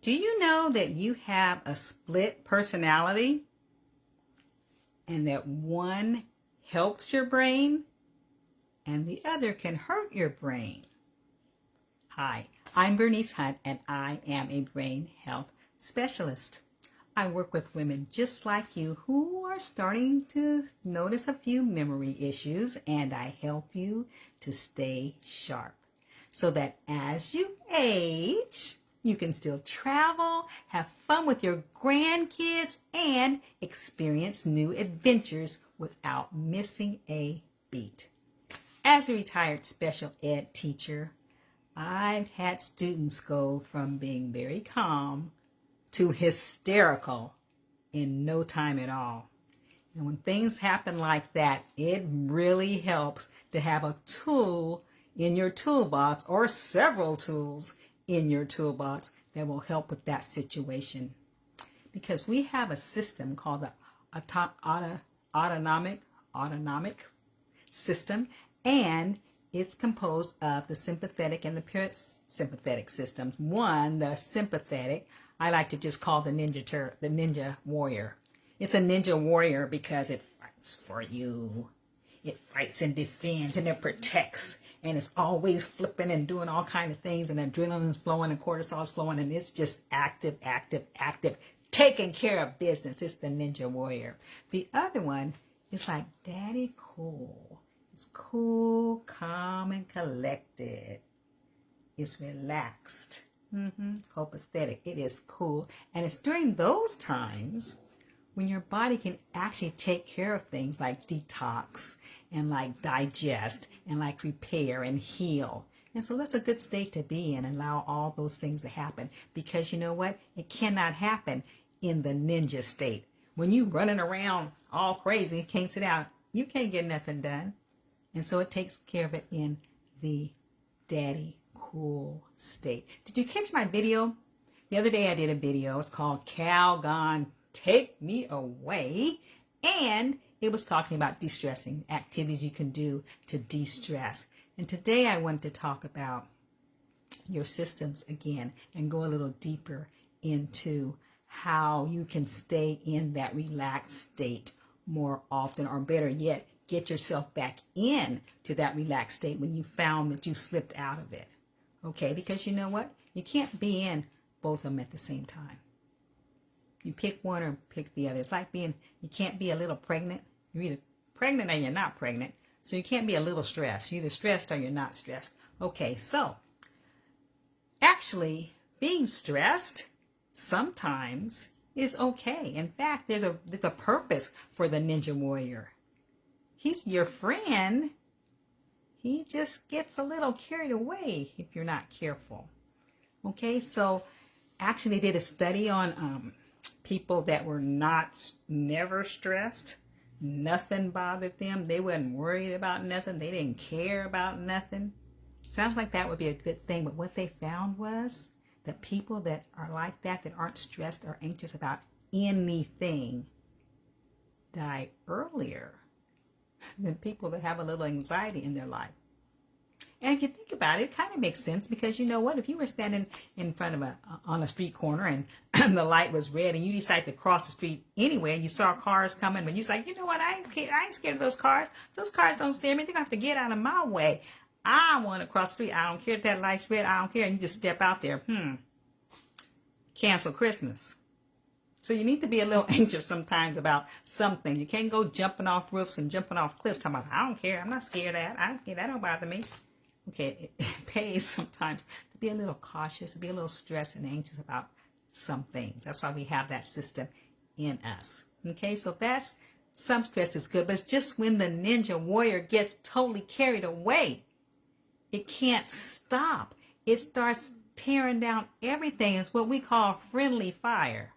Do you know that you have a split personality and that one helps your brain and the other can hurt your brain? Hi, I'm Bernice Hunt and I am a brain health specialist. I work with women just like you who are starting to notice a few memory issues, and I help you to stay sharp so that as you age, you can still travel, have fun with your grandkids, and experience new adventures without missing a beat. As a retired special ed teacher, I've had students go from being very calm to hysterical in no time at all. And when things happen like that, it really helps to have a tool in your toolbox or several tools in your toolbox that will help with that situation. Because we have a system called the autonomic system, and it's composed of the sympathetic and the parasympathetic systems. One, the sympathetic, I like to just call the ninja warrior. It's a ninja warrior because it fights for you. It fights and defends and it protects, and it's always flipping and doing all kinds of things, and adrenaline's flowing and cortisol's flowing, and it's just active, taking care of business. It's the ninja warrior. The other one is like daddy cool. It's cool, calm, and collected. It's relaxed. Copacetic. It is cool. And it's during those times when your body can actually take care of things like detox and like digest and like repair and heal. And so that's a good state to be in, and allow all those things to happen, because you know what? It cannot happen in the ninja state. When you running around all crazy, can't sit down, you can't get nothing done. And so it takes care of it in the daddy cool state. Did you catch my video? The other day I did a video. It's called Calgon Take Me Away. And it was talking about de-stressing, activities you can do to de-stress. And today I wanted to talk about your systems again and go a little deeper into how you can stay in that relaxed state more often, or better yet, get yourself back in to that relaxed state when you found that you slipped out of it. Okay, because you know what? You can't be in both of them at the same time. You pick one or pick the other. It's like you can't be a little pregnant. You're either pregnant or you're not pregnant. So you can't be a little stressed. You're either stressed or you're not stressed. Okay, so actually being stressed sometimes is okay. In fact, there's a purpose for the ninja warrior. He's your friend. He just gets a little carried away if you're not careful. Okay, so actually they did a study on people that were never stressed. Nothing bothered them. They weren't worried about nothing. They didn't care about nothing. Sounds like that would be a good thing, but what they found was that people that are like that aren't stressed or anxious about anything, die earlier than people that have a little anxiety in their life. And if you think about it, it kind of makes sense, because you know what? If you were standing in front of on a street corner and the light was red and you decided to cross the street anyway, and you saw cars coming, but you're like, you know what? I ain't scared of those cars. Those cars don't scare me. They're going to have to get out of my way. I want to cross the street. I don't care if that light's red. I don't care. And you just step out there. Cancel Christmas. So you need to be a little anxious sometimes about something. You can't go jumping off roofs and jumping off cliffs talking about, I don't care. I'm not scared of that. I don't care. That don't bother me. Okay, it pays sometimes to be a little cautious, to be a little stressed and anxious about some things. That's why we have that system in us. Okay, so that's, some stress is good, but it's just when the ninja warrior gets totally carried away, it can't stop. It starts tearing down everything. It's what we call friendly fire.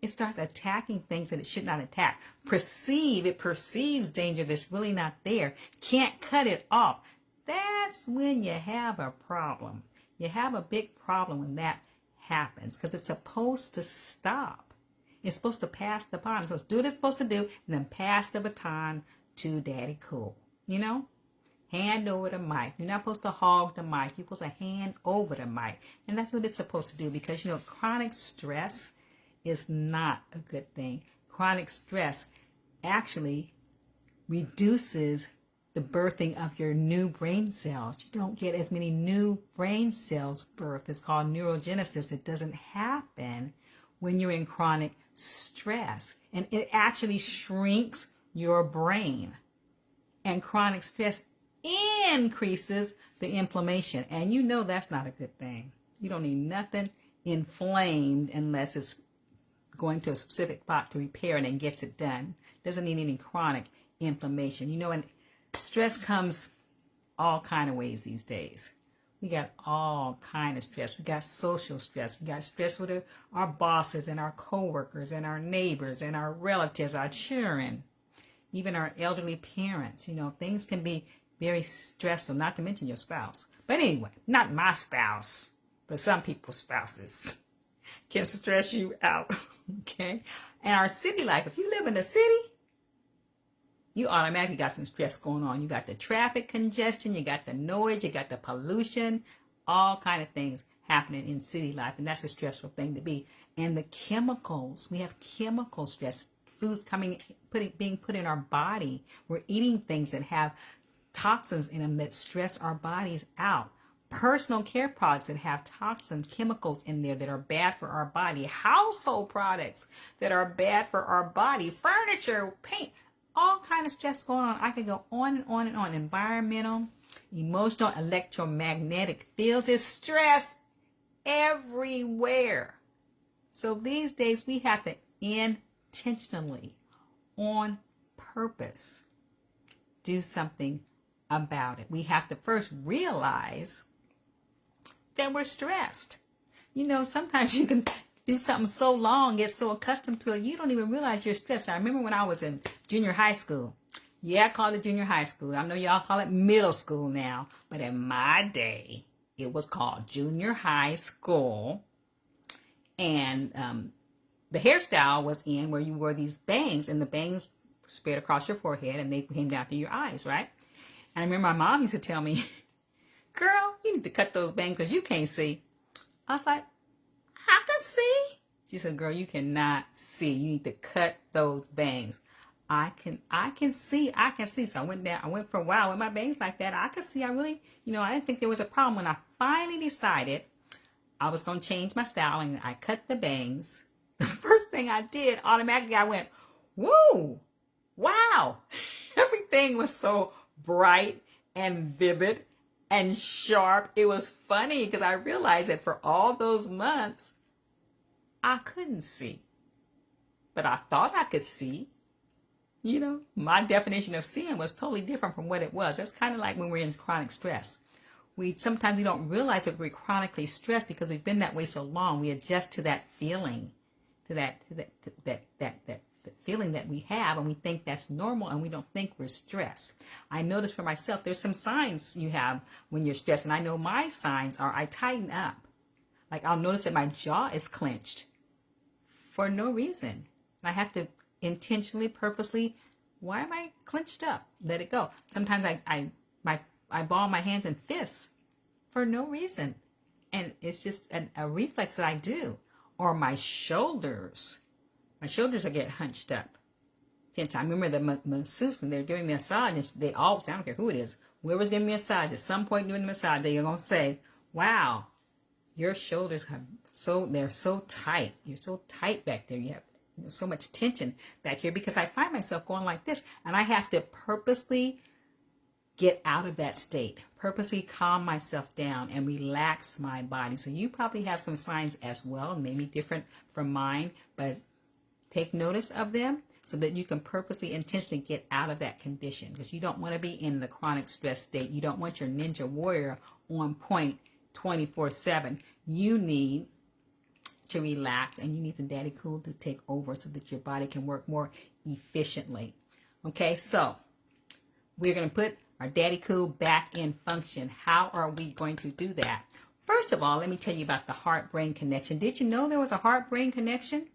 It starts attacking things that it should not attack. It perceives danger that's really not there. Can't cut it off. That's when you have a problem. You have a big problem when that happens, because it's supposed to stop. It's supposed to pass the baton. It's supposed to do what it's supposed to do and then pass the baton to Daddy Cool. You know? Hand over the mic. You're not supposed to hog the mic. You're supposed to hand over the mic. And that's what it's supposed to do, because, you know, chronic stress is not a good thing. Chronic stress actually reduces the birthing of your new brain cells. You don't get as many new brain cells birthed. It's called neurogenesis. It doesn't happen when you're in chronic stress. And it actually shrinks your brain. And chronic stress increases the inflammation. And you know that's not a good thing. You don't need nothing inflamed unless it's going to a specific spot to repair it and gets it done. Doesn't need any chronic inflammation. You know, and stress comes all kind of ways these days. We got all kind of stress. We got social stress. We got stress with our bosses and our coworkers and our neighbors and our relatives, our children, even our elderly parents. You know, things can be very stressful, not to mention your spouse. But anyway, not my spouse, but some people's spouses can stress you out, okay? And our city life, if you live in the city, you automatically got some stress going on. You got the traffic congestion, you got the noise, you got the pollution, all kind of things happening in city life, and that's a stressful thing to be. And the chemicals, we have chemical stress, foods being put in our body. We're eating things that have toxins in them that stress our bodies out. Personal care products that have toxins, chemicals in there that are bad for our body. Household products that are bad for our body. Furniture, paint, all kind of stress going on. I could go on and on and on. Environmental, emotional, electromagnetic fields. There's stress everywhere. So these days we have to intentionally, on purpose, do something about it. We have to first realize that we're stressed. You know, sometimes you can do something so long, get so accustomed to it, you don't even realize you're stressed. I remember when I was in junior high school. Yeah, I call it junior high school. I know y'all call it middle school now, but in my day, it was called junior high school. And the hairstyle was in where you wore these bangs, and the bangs spread across your forehead and they came down to your eyes, right? And I remember my mom used to tell me, girl, you need to cut those bangs because you can't see. I was like, I can see. She said, girl, you cannot see. You need to cut those bangs. I can see. So I went for a while with my bangs like that. I could see. I didn't think there was a problem. When I finally decided I was going to change my style and I cut the bangs, the first thing I did, automatically I went, whoa, wow. Everything was so bright and vivid and sharp. It was funny because I realized that for all those months, I couldn't see. But I thought I could see. You know, my definition of seeing was totally different from what it was. That's kind of like when we're in chronic stress. Sometimes we don't realize that we're chronically stressed because we've been that way so long. We adjust to that feeling, to that feeling that we have, and we think that's normal, and we don't think we're stressed. I notice for myself, there's some signs you have when you're stressed, and I know my signs are I tighten up. Like I'll notice that my jaw is clenched for no reason. And I have to intentionally, purposely, why am I clenched up? Let it go. Sometimes I ball my hands in fists for no reason. And it's just a reflex that I do. Or my shoulders. My shoulders are getting hunched up. I remember the masseuse, when they were giving me a massage, and they always, I don't care who it is, whoever's giving me a massage, at some point during the massage, they're going to say, wow, your shoulders they're so tight. You're so tight back there. You have so much tension back here, because I find myself going like this, and I have to purposely get out of that state, purposely calm myself down and relax my body. So you probably have some signs as well, maybe different from mine, but take notice of them so that you can purposely, intentionally get out of that condition, because you don't want to be in the chronic stress state. You don't want your ninja warrior on point 24/7. You need to relax, and you need the daddy cool to take over so that your body can work more efficiently. Okay, so we're going to put our daddy cool back in function. How are we going to do that? First of all, let me tell you about the heart-brain connection. Did you know there was a heart-brain connection?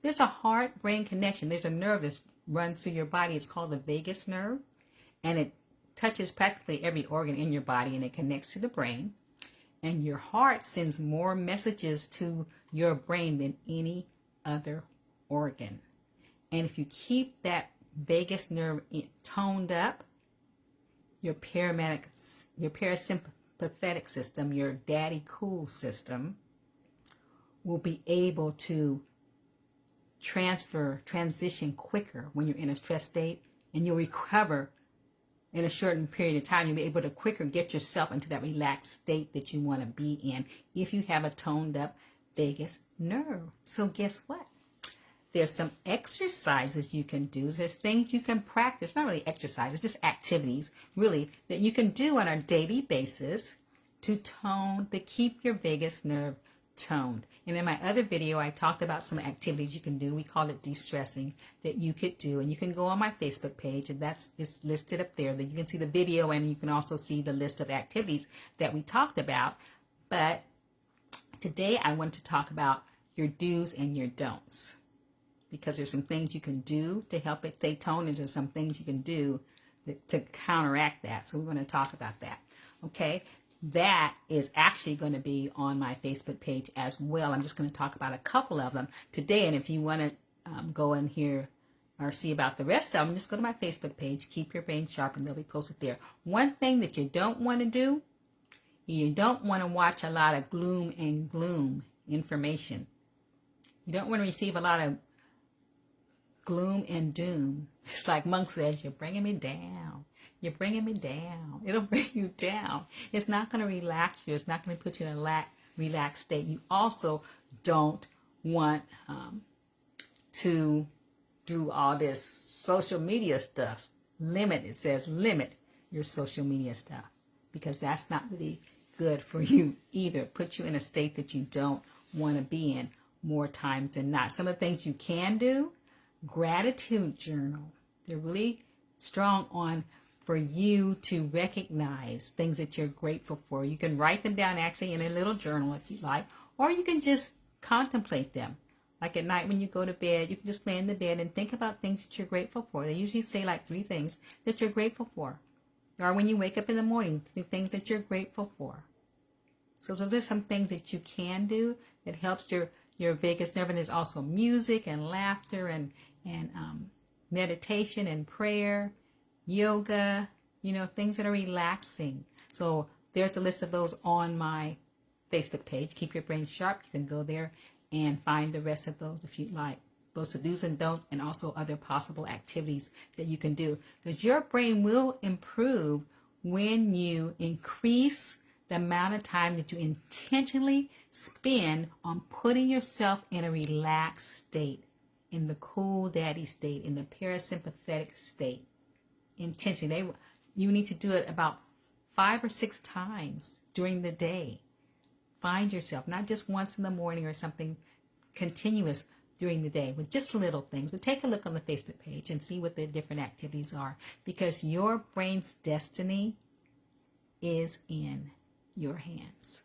There's a heart-brain connection. There's a nerve that runs through your body. It's called the vagus nerve, and it touches practically every organ in your body, and it connects to the brain. And your heart sends more messages to your brain than any other organ. And if you keep that vagus nerve toned up, your parasympathetic system, your daddy cool system, will be able to transition quicker when you're in a stress state, and you'll recover in a shortened period of time. You'll be able to quicker get yourself into that relaxed state that you want to be in if you have a toned up vagus nerve. So guess what? There's some exercises you can do. There's things you can practice. Not really exercises, just activities, really, that you can do on a daily basis to keep your vagus nerve toned. And in my other video, I talked about some activities you can do. We call it de-stressing, that you could do. And you can go on my Facebook page, and it's listed up there. That you can see the video, and you can also see the list of activities that we talked about. But today I want to talk about your do's and your don'ts, because there's some things you can do to help it stay toned, and there's some things you can do to counteract that. So we want to talk about that. Okay, that is actually going to be on my Facebook page as well. I'm just going to talk about a couple of them today, and if you want to go in here or see about the rest of them, just go to my Facebook page, Keep Your Brain Sharp, and they'll be posted there. One thing that you don't want to do, you don't want to watch a lot of gloom and gloom information. You don't want to receive a lot of gloom and doom. It's like Monk says, you're bringing me down. You're bringing me down. It'll bring you down. It's not going to relax you. It's not going to put you in a relaxed state. You also don't want to do all this social media stuff. It says limit your social media stuff, because that's not really good for you either. It puts you in a state that you don't want to be in more times than not. Some of the things you can do: gratitude journal. They're really strong on for you to recognize things that you're grateful for. You can write them down actually in a little journal if you like, or you can just contemplate them. Like at night when you go to bed, you can just lay in the bed and think about things that you're grateful for. They usually say like 3 things that you're grateful for. Or when you wake up in the morning, the things that you're grateful for. So those are some things that you can do that helps your vagus nerve. And there's also music and laughter and meditation and prayer, yoga, things that are relaxing. So there's a list of those on my Facebook page, Keep Your Brain Sharp. You can go there and find the rest of those if you'd like. Those are do's and don'ts, and also other possible activities that you can do. Because your brain will improve when you increase the amount of time that you intentionally spend on putting yourself in a relaxed state, in the cool daddy state, in the parasympathetic state. Intentionally. You need to do it about 5 or 6 times during the day. Find yourself, not just once in the morning or something, continuous during the day with just little things. But take a look on the Facebook page and see what the different activities are, because your brain's destiny is in your hands.